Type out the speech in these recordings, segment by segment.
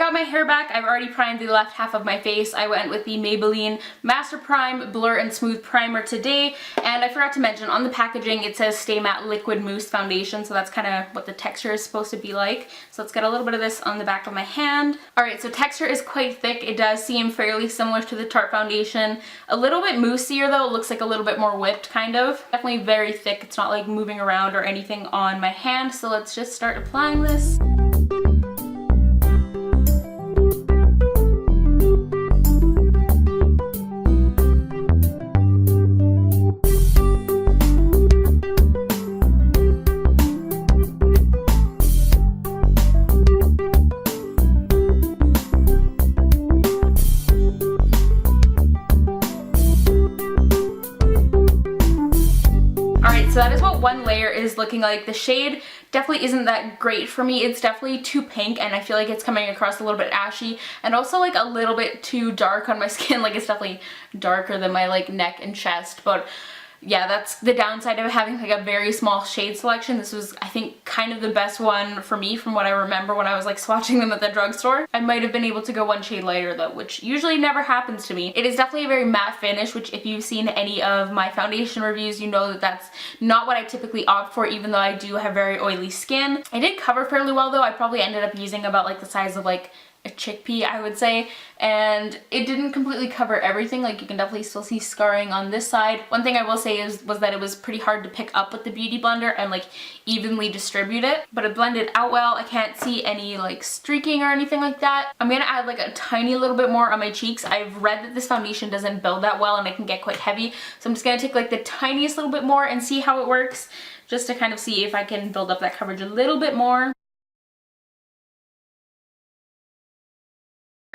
got my hair back. I've already primed the left half of my face. I went with the Maybelline Master Prime Blur and Smooth Primer today, and I forgot to mention on the packaging it says Stay Matte Liquid Mousse Foundation, so that's kind of what the texture is supposed to be like. So let's get a little bit of this on the back of my hand. Alright, so texture is quite thick. It does seem fairly similar to the Tarte foundation. A little bit moussier though. It looks like a little bit more whipped kind of. Definitely very thick. It's not like moving around or anything on my hand. So let's just start applying this. So that is what one layer is looking like. The shade definitely isn't that great for me. It's definitely too pink, and I feel like it's coming across a little bit ashy and also like a little bit too dark on my skin. Like it's definitely darker than my like neck and chest, but yeah, that's the downside of having like a very small shade selection. This was, I think, kind of the best one for me from what I remember when I was like swatching them at the drugstore. I might have been able to go one shade lighter though, which usually never happens to me. It is definitely a very matte finish, which if you've seen any of my foundation reviews, you know that that's not what I typically opt for, even though I do have very oily skin. I did cover fairly well though. I probably ended up using about like the size of like a chickpea, I would say, and it didn't completely cover everything. Like you can definitely still see scarring on this side. One thing I will say was that it was pretty hard to pick up with the Beauty Blender and like evenly distribute it, but it blended out well. I can't see any like streaking or anything like that. I'm gonna add like a tiny little bit more on my cheeks. I've read that this foundation doesn't build that well and it can get quite heavy, so I'm just gonna take like the tiniest little bit more and see how it works, just to kind of see if I can build up that coverage a little bit more.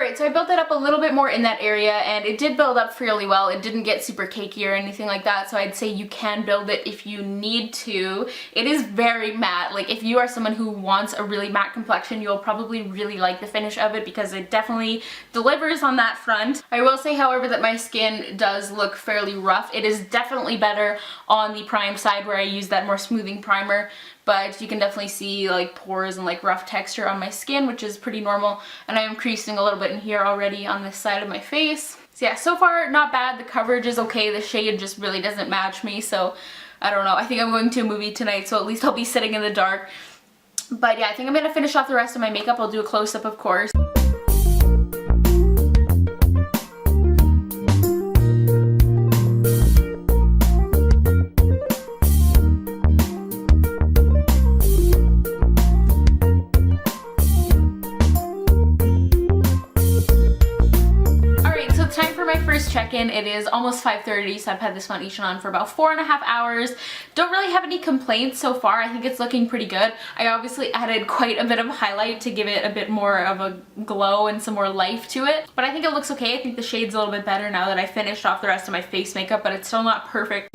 Alright, so I built it up a little bit more in that area, and it did build up fairly well. It didn't get super cakey or anything like that, so I'd say you can build it if you need to. It is very matte. Like if you are someone who wants a really matte complexion, you'll probably really like the finish of it because it definitely delivers on that front. I will say, however, that my skin does look fairly rough. It is definitely better on the prime side where I use that more smoothing primer, but you can definitely see like pores and like rough texture on my skin, which is pretty normal, and I am creasing a little bit in here already on this side of my face. So yeah, so far not bad. The coverage is okay. The shade just really doesn't match me, so I don't know. I think I'm going to a movie tonight, so at least I'll be sitting in the dark. But yeah, I think I'm gonna finish off the rest of my makeup. I'll do a close-up, of course. Check-in. It is almost 5:30, so I've had this foundation on for about 4.5 hours. Don't really have any complaints so far. I think it's looking pretty good. I obviously added quite a bit of highlight to give it a bit more of a glow and some more life to it, but I think it looks okay. I think the shade's a little bit better now that I finished off the rest of my face makeup, but it's still not perfect.